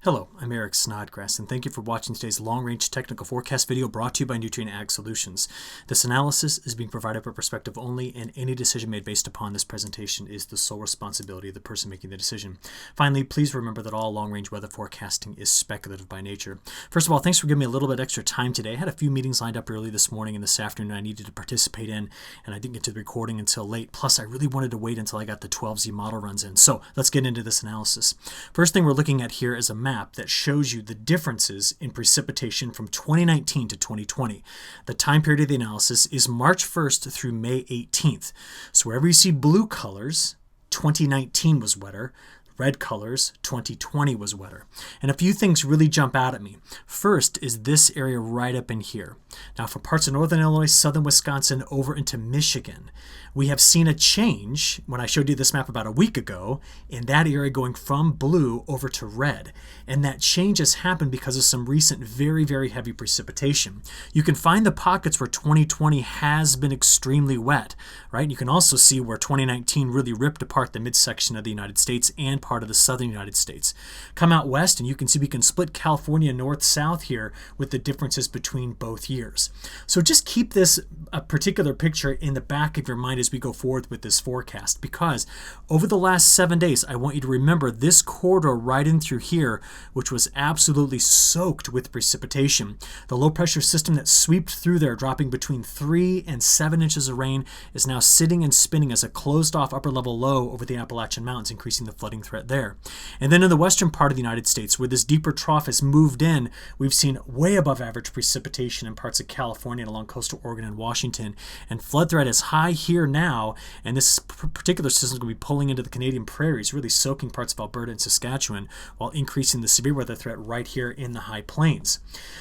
Hello, I'm Eric Snodgrass, and thank you for watching today's long-range technical forecast video brought to you by Nutrien Ag Solutions. This analysis is being provided by perspective only, and any decision made based upon this presentation is the sole responsibility of the person making the decision. Finally, please remember that all long-range weather forecasting is speculative by nature. First of all, thanks for giving me a little bit extra time today. I had a few meetings lined up early this morning and this afternoon I needed to participate in, and I didn't get to the recording until late. Plus, I really wanted to wait until I got the 12Z model runs in. So let's get into this analysis. First thing we're looking at here is a map that shows you the differences in precipitation from 2019 to 2020. The time period of the analysis is March 1st through May 18th. So wherever you see blue colors, 2019 was wetter. Red colors, 2020 was wetter. And a few things really jump out at me. First is this area right up in here. Now for parts of northern Illinois, southern Wisconsin, over into Michigan, we have seen a change when I showed you this map about a week ago in that area going from blue over to red. And that change has happened because of some recent very, very heavy precipitation. You can find the pockets where 2020 has been extremely wet, right? You can also see where 2019 really ripped apart the midsection of the United States and part of the southern United States. Come out west and you can see we can split California north-south here with the differences between both years. So just keep this particular picture in the back of your mind as we go forward with this forecast, because over the last 7 days, I want you to remember this corridor right in through here, which was absolutely soaked with precipitation. The low pressure system that swept through there, dropping between 3 and 7 inches of rain, is now sitting and spinning as a closed off upper level low over the Appalachian Mountains, increasing the flooding threat there. And then in the western part of the United States, where this deeper trough has moved in, we've seen way above average precipitation in parts of California and along coastal Oregon and Washington, and flood threat is high here now, and this particular system is going to be pulling into the Canadian prairies, really soaking parts of Alberta and Saskatchewan, while increasing the severe weather threat right here in the high plains.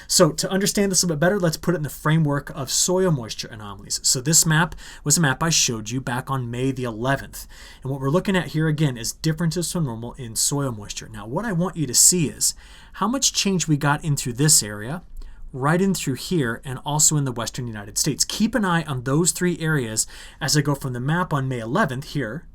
So to understand this a little bit better, let's put it in the framework of soil moisture anomalies. So this map was a map I showed you back on May the 11th, and what we're looking at here again is differences from normal in soil moisture. Now what I want you to see is how much change we got in through this area, right in through here, and also in the western United States. Keep an eye on those three areas as I go from the map on May 11th here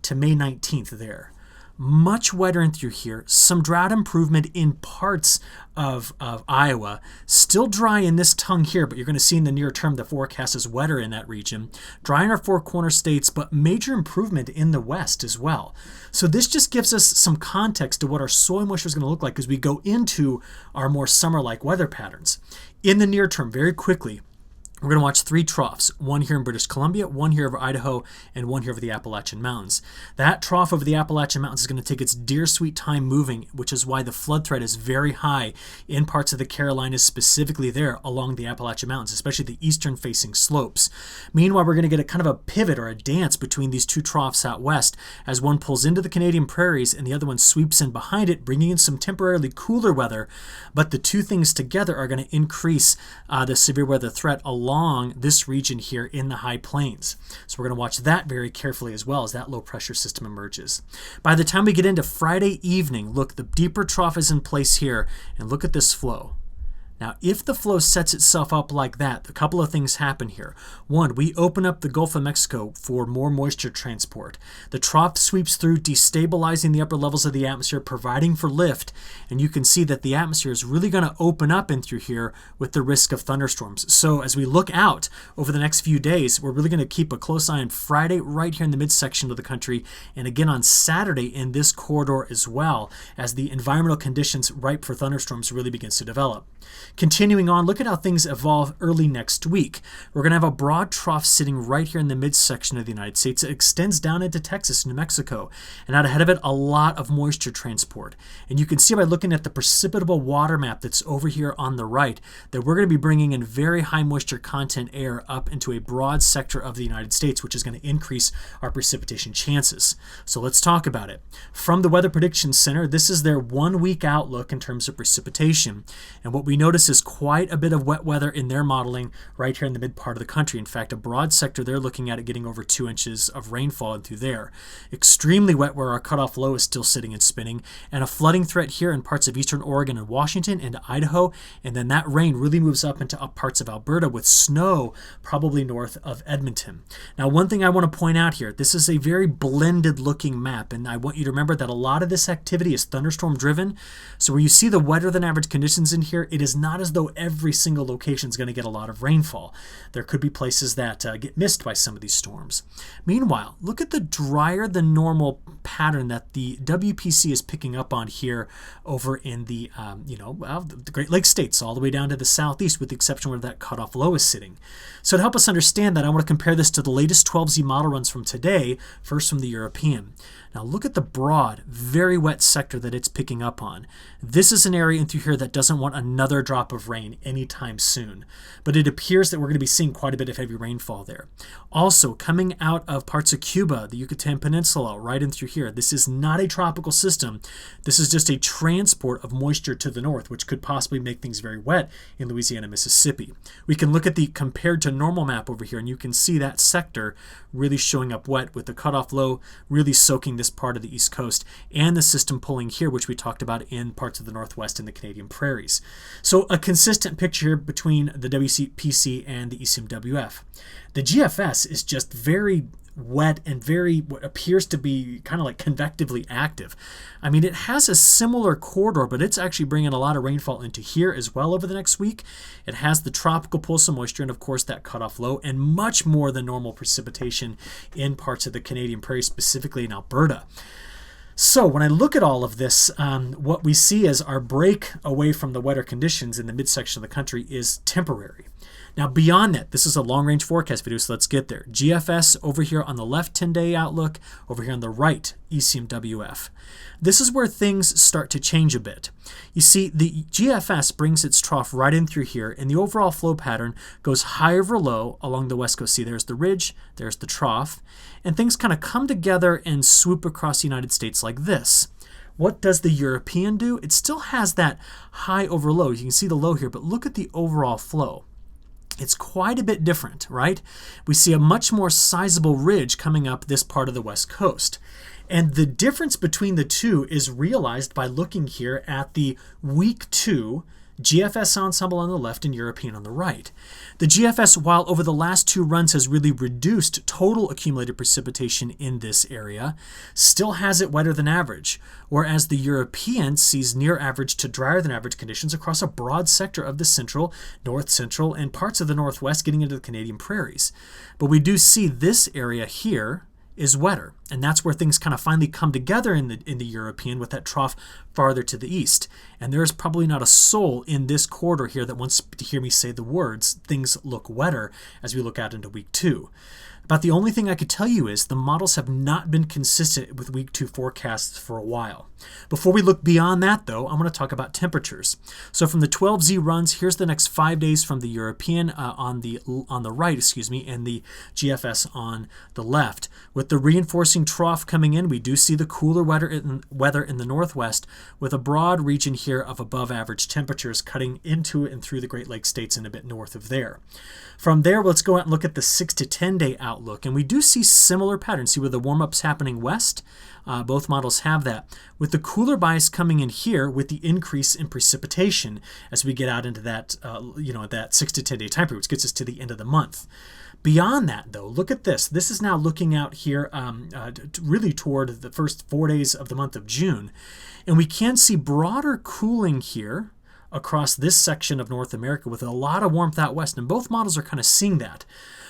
to May 19th there. Much wetter in through here, some drought improvement in parts of Iowa, still dry in this tongue here, but you're going to see in the near term the forecast is wetter in that region. Dry in our four corner states, but major improvement in the west as well. So this just gives us some context to what our soil moisture is going to look like as we go into our more summer-like weather patterns. In the near term, very quickly, we're going to watch three troughs, one here in British Columbia, one here over Idaho, and one here over the Appalachian Mountains. That trough over the Appalachian Mountains is going to take its dear sweet time moving, which is why the flood threat is very high in parts of the Carolinas, specifically there along the Appalachian Mountains, especially the eastern facing slopes. Meanwhile, we're going to get a kind of a pivot or a dance between these two troughs out west as one pulls into the Canadian prairies and the other one sweeps in behind it, bringing in some temporarily cooler weather. But the two things together are going to increase the severe weather threat along this region here in the high plains. So we're going to watch that very carefully as well as that low pressure system emerges. By the time we get into Friday evening, look, the deeper trough is in place here, and look at this flow. Now, if the flow sets itself up like that, a couple of things happen here. One, we open up the Gulf of Mexico for more moisture transport. The trough sweeps through, destabilizing the upper levels of the atmosphere, providing for lift, and you can see that the atmosphere is really going to open up in through here with the risk of thunderstorms. So as we look out over the next few days, we're really going to keep a close eye on Friday right here in the midsection of the country, and again on Saturday in this corridor as well, as the environmental conditions ripe for thunderstorms really begins to develop. Continuing on, look at how things evolve early next week. We're going to have a broad trough sitting right here in the midsection of the United States. It extends down into Texas, New Mexico, and out ahead of it, a lot of moisture transport. And you can see by looking at the precipitable water map that's over here on the right that we're going to be bringing in very high moisture content air up into a broad sector of the United States, which is going to increase our precipitation chances. So let's talk about it. From the Weather Prediction Center, this is their 1 week outlook in terms of precipitation. And what we notice notices quite a bit of wet weather in their modeling right here in the mid part of the country. In fact, a broad sector, they're looking at it getting over 2 inches of rainfall through there. Extremely wet where our cutoff low is still sitting and spinning, and a flooding threat here in parts of eastern Oregon and Washington into Idaho, and then that rain really moves up into up parts of Alberta with snow probably north of Edmonton. Now, one thing I want to point out here, this is a very blended looking map, and I want you to remember that a lot of this activity is thunderstorm driven. So where you see the wetter than average conditions in here, it is not as though every single location is going to get a lot of rainfall. There could be places that get missed by some of these storms. Meanwhile, look at the drier than normal pattern that the WPC is picking up on here over in the the Great Lakes states all the way down to the southeast, with the exception where that cutoff low is sitting. So to help us understand that, I want to compare this to the latest 12Z model runs from today, first from the European. Now look at the broad, very wet sector that it's picking up on. This is an area in through here that doesn't want another drop of rain anytime soon, but it appears that we're going to be seeing quite a bit of heavy rainfall there. Also, coming out of parts of Cuba, the Yucatan Peninsula, right in through here, this is not a tropical system. This is just a transport of moisture to the north, which could possibly make things very wet in Louisiana, Mississippi. We can look at the compared to normal map over here, and you can see that sector really showing up wet, with the cutoff low really soaking this part of the East Coast, and the system pulling here, which we talked about in parts of the Northwest and the Canadian prairies. So a consistent picture between the WPC and the ECMWF. The GFS is just very wet and very what appears to be kind of like convectively active. I mean, it has a similar corridor, but it's actually bringing a lot of rainfall into here as well over the next week. It has the tropical pulse of moisture and, of course, that cutoff low, and much more than normal precipitation in parts of the Canadian prairie, specifically in Alberta. So when I look at all of this, what we see as our break away from the wetter conditions in the midsection of the country is temporary. Now, beyond that, this is a long-range forecast video, so let's get there. GFS over here on the left, 10-day outlook. Over here on the right, ECMWF. This is where things start to change a bit. You see, the GFS brings its trough right in through here, and the overall flow pattern goes high over low along the west coast. See, there's the ridge, there's the trough, and things kind of come together and swoop across the United States like this. What does the European do? It still has that high over low. You can see the low here, but look at the overall flow. It's quite a bit different, right? We see a much more sizable ridge coming up this part of the west coast. And the difference between the two is realized by looking here at the week 2 GFS ensemble on the left and European on the right. The GFS, while over the last 2 runs has really reduced total accumulated precipitation in this area, still has it wetter than average, whereas the European sees near average to drier than average conditions across a broad sector of the central, north central, and parts of the northwest getting into the Canadian prairies. But we do see this area here is wetter, and that's where things kind of finally come together in the European, with that trough farther to the east. And there's probably not a soul in this corridor here that wants to hear me say the words, things look wetter, as we look out into week 2. About the only thing I could tell you is the models have not been consistent with week 2 forecasts for a while. Before we look beyond that, though, I'm going to talk about temperatures. So from the 12Z runs, here's the next 5 days from the European on the right, and the GFS on the left. With the reinforcing trough coming in, we do see the cooler weather in the northwest, with a broad region here of above average temperatures cutting into and through the Great Lakes states and a bit north of there. From there, let's go out and look at the 6 to 10 day outlook, and we do see similar patterns. See where the warm-up's happening west? Both models have that, with the cooler bias coming in here with the increase in precipitation as we get out into that, that 6 to 10 day time period, which gets us to the end of the month. Beyond that, though, look at this. This is now looking out here really toward the first 4 days of the month of June, and we can see broader cooling here across this section of North America with a lot of warmth out west, and both models are kind of seeing that.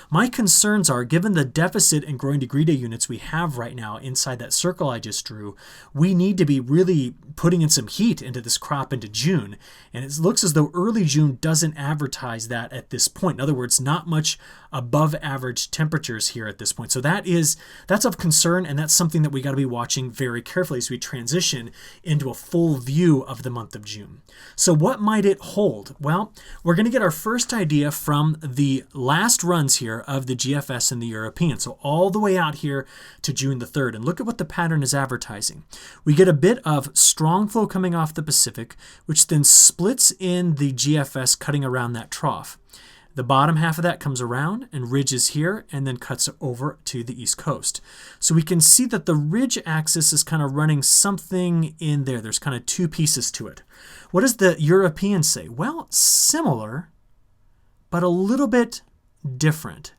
My concerns are, given the deficit in growing degree day units we have right now inside that circle I just drew, we need to be really putting in some heat into this crop into June. And it looks as though early June doesn't advertise that at this point. In other words, not much above average temperatures here at this point. So that's of concern, and that's something that we got to be watching very carefully as we transition into a full view of the month of June. So what might it hold? Well, we're going to get our first idea from the last runs here of the GFS and the European. So all the way out here to June the 3rd. And look at what the pattern is advertising. We get a bit of strong flow coming off the Pacific, which then splits in the GFS cutting around that trough. The bottom half of that comes around and ridges here and then cuts over to the East Coast. So we can see that the ridge axis is kind of running something in there. There's kind of two pieces to it. What does the European say? Well, similar, but a little bit different.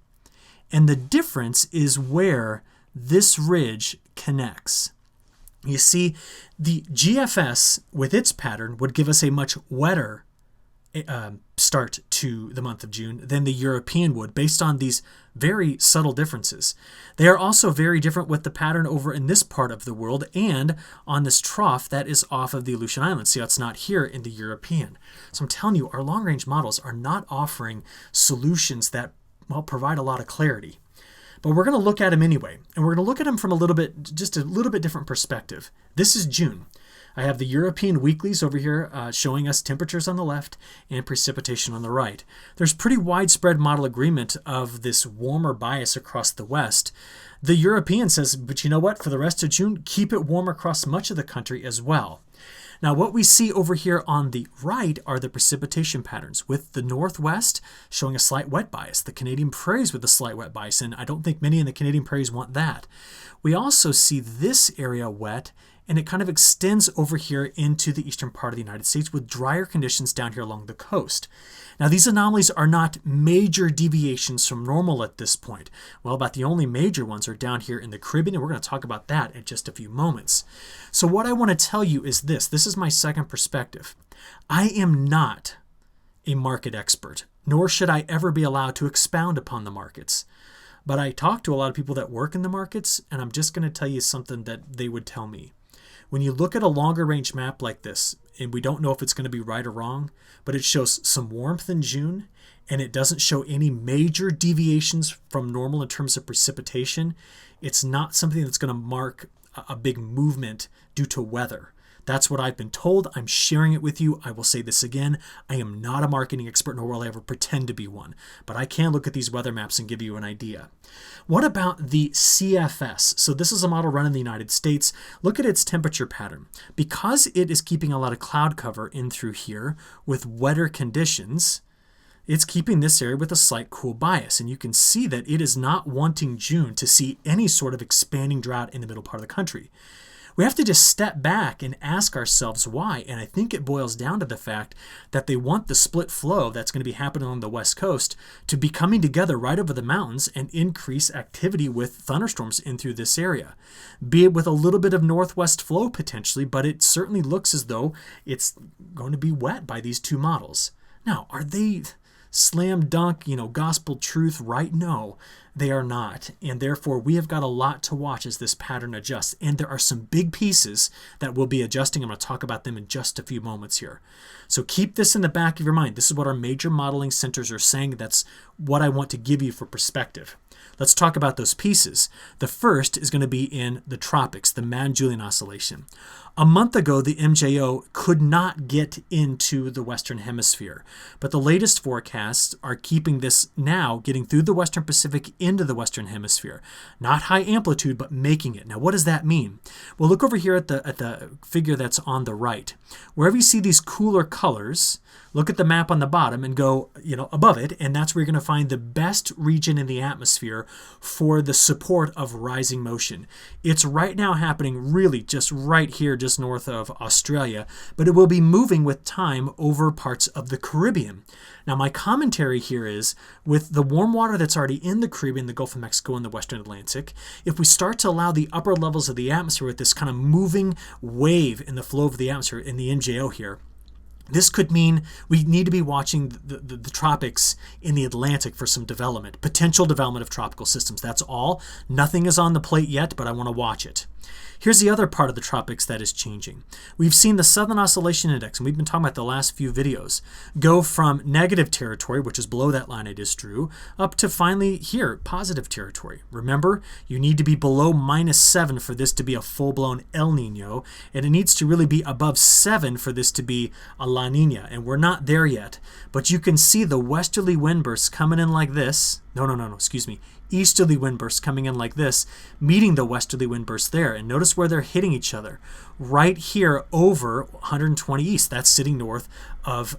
And the difference is where this ridge connects. You see, the GFS with its pattern would give us a much wetter start to the month of June than the European would, based on these very subtle differences. They are also very different with the pattern over in this part of the world and on this trough that is off of the Aleutian Islands. See how it's not here in the European. So I'm telling you, our long-range models are not offering solutions that, well, provide a lot of clarity. But we're going to look at them anyway, and we're going to look at them from just a little bit different perspective. This is June. I have the European weeklies over here showing us temperatures on the left and precipitation on the right. There's pretty widespread model agreement of this warmer bias across the west. The European says, but you know what? For the rest of June, keep it warm across much of the country as well. Now, what we see over here on the right are the precipitation patterns, with the northwest showing a slight wet bias, the Canadian prairies with a slight wet bias, and I don't think many in the Canadian prairies want that. We also see this area wet, and it kind of extends over here into the eastern part of the United States with drier conditions down here along the coast. Now, these anomalies are not major deviations from normal at this point. Well, about the only major ones are down here in the Caribbean, and we're going to talk about that in just a few moments. So what I want to tell you is this. This is my second perspective. I am not a market expert, nor should I ever be allowed to expound upon the markets. But I talk to a lot of people that work in the markets, and I'm just going to tell you something that they would tell me. When you look at a longer range map like this, and we don't know if it's going to be right or wrong, but it shows some warmth in June, and it doesn't show any major deviations from normal in terms of precipitation, it's not something that's going to mark a big movement due to weather. That's what I've been told. I'm sharing it with you. I will say this again. I am not a marketing expert, nor will I ever pretend to be one. But I can look at these weather maps and give you an idea. What about the CFS? So this is a model run in the United States. Look at its temperature pattern. Because it is keeping a lot of cloud cover in through here with wetter conditions, it's keeping this area with a slight cool bias. And you can see that it is not wanting June to see any sort of expanding drought in the middle part of the country. We have to just step back and ask ourselves why, and I think it boils down to the fact that they want the split flow that's going to be happening on the west coast to be coming together right over the mountains and increase activity with thunderstorms in through this area. Be it with a little bit of northwest flow potentially, but it certainly looks as though it's going to be wet by these two models. Now, are they slam dunk, gospel truth right? No, they are not. And therefore, we have got a lot to watch as this pattern adjusts. And there are some big pieces that will be adjusting. I'm going to talk about them in just a few moments here. So keep this in the back of your mind. This is what our major modeling centers are saying. That's what I want to give you for perspective. Let's talk about those pieces. The first is going to be in the tropics, the Madden-Julian Oscillation. A month ago, the MJO could not get into the Western Hemisphere, but the latest forecasts are keeping this now getting through the Western Pacific into the Western Hemisphere. Not high amplitude, but making it. Now, what does that mean? Well, look over here at the figure that's on the right. Wherever you see these cooler colors, look at the map on the bottom and go, above it, and that's where you're going to find the best region in the atmosphere for the support of rising motion. It's right now happening really just right here, just north of Australia, but it will be moving with time over parts of the Caribbean. Now, my commentary here is, with the warm water that's already in the Caribbean, the Gulf of Mexico, and the Western Atlantic, if we start to allow the upper levels of the atmosphere with this kind of moving wave in the flow of the atmosphere in the MJO here, this could mean we need to be watching the tropics in the Atlantic for some development, potential development of tropical systems. That's all. Nothing is on the plate yet, but I want to watch it. Here's the other part of the tropics that is changing. We've seen the Southern Oscillation Index, and we've been talking about the last few videos, go from negative territory, which is below that line I just drew, up to finally here, positive territory. Remember, you need to be below -7 for this to be a full-blown El Nino, and it needs to really be above 7 for this to be a La Nina, and we're not there yet. But you can see the westerly wind bursts coming in like this, excuse me, easterly wind bursts coming in like this, meeting the westerly wind bursts there. And notice where they're hitting each other. Right here over 120 east, that's sitting north of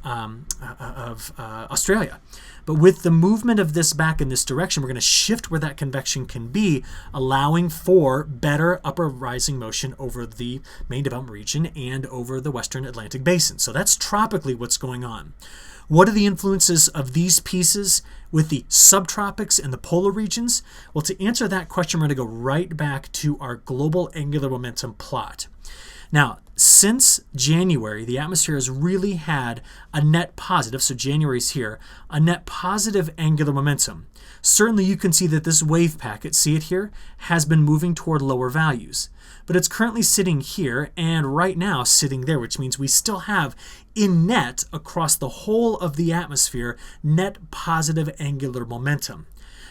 Australia. But with the movement of this back in this direction, we're going to shift where that convection can be, allowing for better upper rising motion over the main development region and over the western Atlantic basin. So that's tropically what's going on. What are the influences of these pieces with the subtropics and the polar regions? Well, to answer that question, we're going to go right back to our global angular momentum plot. Now, since January, the atmosphere has really had a net positive, so January's here, a net positive angular momentum. Certainly you can see that this wave packet, see it here, has been moving toward lower values. But it's currently sitting here and right now sitting there, which means we still have in net across the whole of the atmosphere net positive angular momentum.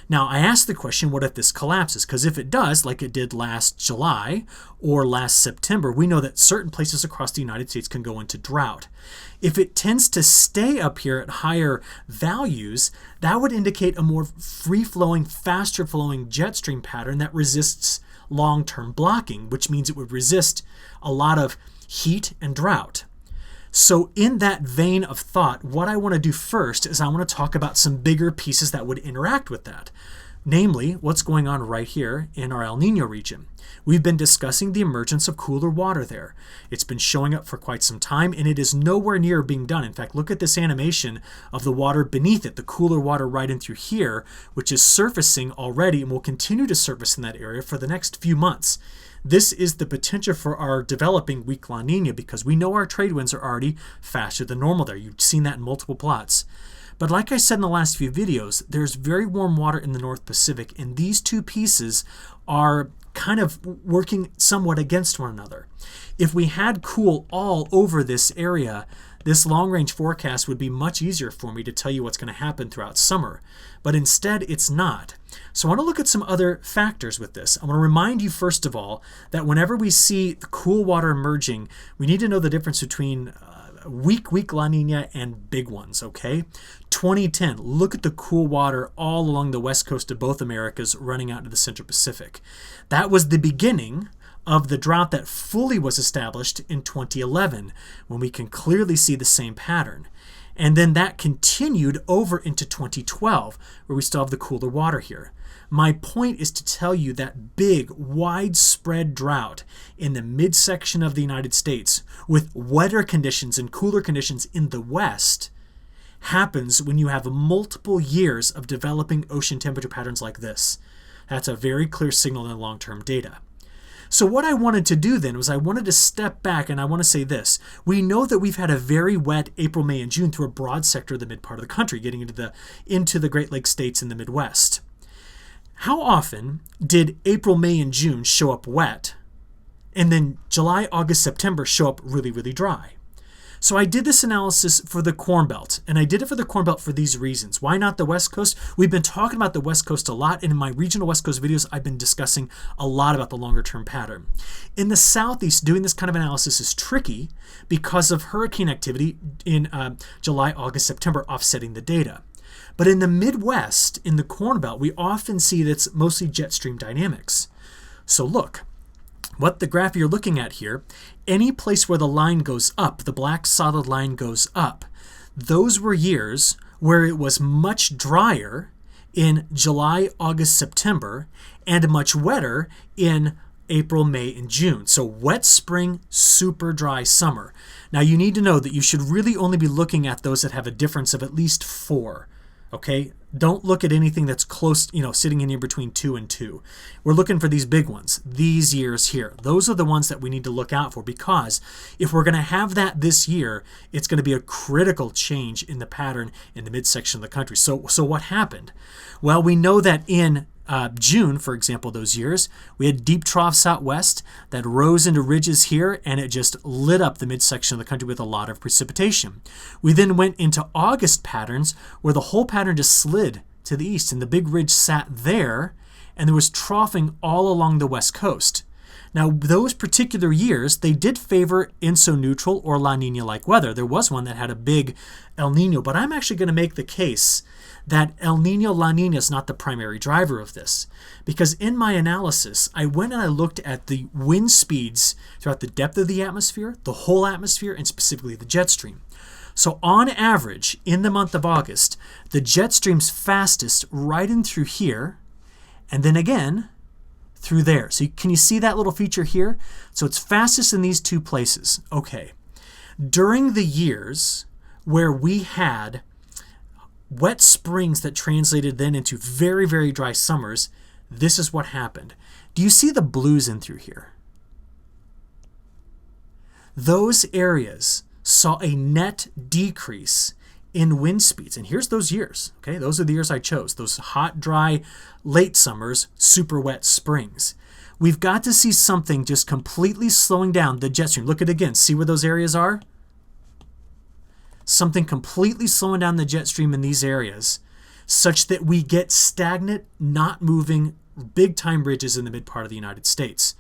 Now, I asked the question, what if this collapses? Because if it does, like it did last July or last September, we know that certain places across the United States can go into drought. If it tends to stay up here at higher values, that would indicate a more free-flowing, faster-flowing jet stream pattern that resists long-term blocking, which means it would resist a lot of heat and drought. So in that vein of thought, what I want to do first is I want to talk about some bigger pieces that would interact with that. Namely, what's going on right here in our El Nino region. We've been discussing the emergence of cooler water there. It's been showing up for quite some time, and it is nowhere near being done. In fact, look at this animation of the water beneath it, the cooler water right in through here, which is surfacing already and will continue to surface in that area for the next few months. This is the potential for our developing weak La Niña because we know our trade winds are already faster than normal there. You've seen that in multiple plots. But like I said in the last few videos, there's very warm water in the North Pacific, and these two pieces are kind of working somewhat against one another. If we had cool all over this area, this long-range forecast would be much easier for me to tell you what's going to happen throughout summer. But instead, it's not. So I want to look at some other factors with this. I want to remind you, first of all, that whenever we see the cool water emerging, we need to know the difference between weak La Niña and big ones, okay? 2010, look at the cool water all along the west coast of both Americas running out into the Central Pacific. That was the beginning of the drought that fully was established in 2011, when we can clearly see the same pattern. And then that continued over into 2012, where we still have the cooler water here. My point is to tell you that big, widespread drought in the midsection of the United States, with wetter conditions and cooler conditions in the west, happens when you have multiple years of developing ocean temperature patterns like this. That's a very clear signal in the long-term data. So what I wanted to do then was I wanted to step back and I want to say this. We know that we've had a very wet April, May, and June through a broad sector of the mid part of the country, getting into the Great Lakes states in the Midwest. How often did April, May, and June show up wet, and then July, August, September show up really, really dry? So I did this analysis for the Corn Belt, and I did it for the Corn Belt for these reasons. Why not the West Coast? We've been talking about the West Coast a lot, and in my regional West Coast videos, I've been discussing a lot about the longer-term pattern. In the Southeast, doing this kind of analysis is tricky because of hurricane activity in July, August, September offsetting the data. But in the Midwest, in the Corn Belt, we often see that's mostly jet stream dynamics. So look, what the graph you're looking at here, any place where the line goes up, the black solid line goes up, those were years where it was much drier in July, August, September, and much wetter in April, May, and June. So wet spring, super dry summer. Now you need to know that you should really only be looking at those that have a difference of at least 4. Okay, don't look at anything that's close, sitting in here between 2 and 2. We're looking for these big ones, these years here. Those are the ones that we need to look out for, because if we're going to have that this year, it's going to be a critical change in the pattern in the midsection of the country. So what happened? Well, we know that in June, for example, those years, we had deep troughs out west that rose into ridges here, and it just lit up the midsection of the country with a lot of precipitation. We then went into August patterns where the whole pattern just slid to the east, and the big ridge sat there, and there was troughing all along the west coast. Now, those particular years, they did favor INSO-neutral or La Niña-like weather. There was one that had a big El Nino, but I'm actually going to make the case that El Nino La Niña is not the primary driver of this. Because in my analysis, I went and I looked at the wind speeds throughout the depth of the atmosphere, the whole atmosphere, and specifically the jet stream. So on average, in the month of August, the jet stream's fastest right in through here, and then again through there. So can you see that little feature here? So it's fastest in these two places. Okay. During the years where we had wet springs that translated then into very, very dry summers, this is what happened. Do you see the blues in through here? Those areas saw a net decrease in wind speeds. And here's those years. Okay, those are the years I chose. Those hot, dry, late summers, super wet springs. We've got to see something just completely slowing down the jet stream. Look at it again. See where those areas are? Something completely slowing down the jet stream in these areas such that we get stagnant, not moving, big-time ridges in the mid part of the United States.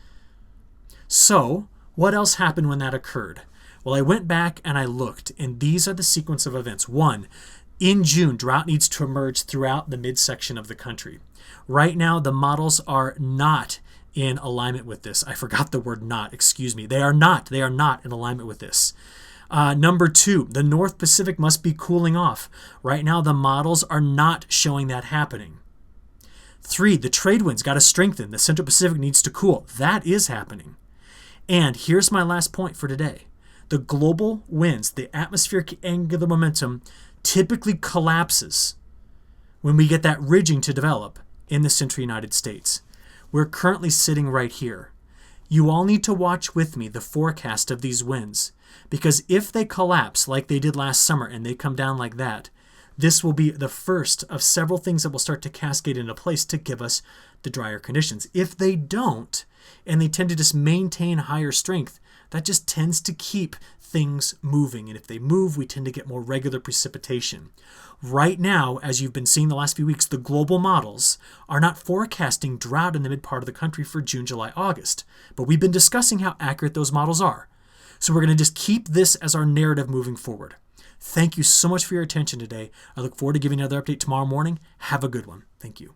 So, what else happened when that occurred? Well, I went back and I looked, and these are the sequence of events. 1, in June, drought needs to emerge throughout the midsection of the country. Right now, the models are not in alignment with this. I forgot the word not, excuse me. They are not in alignment with this. Number 2, the North Pacific must be cooling off. Right now, the models are not showing that happening. 3, the trade winds got to strengthen. The Central Pacific needs to cool. That is happening. And here's my last point for today. The global winds, the atmospheric angular momentum, typically collapses when we get that ridging to develop in the central United States. We're currently sitting right here. You all need to watch with me the forecast of these winds, because if they collapse like they did last summer and they come down like that, this will be the first of several things that will start to cascade into place to give us the drier conditions. If they don't, and they tend to just maintain higher strength, that just tends to keep things moving. And if they move, we tend to get more regular precipitation. Right now, as you've been seeing the last few weeks, the global models are not forecasting drought in the mid part of the country for June, July, August. But we've been discussing how accurate those models are. So we're going to just keep this as our narrative moving forward. Thank you so much for your attention today. I look forward to giving you another update tomorrow morning. Have a good one. Thank you.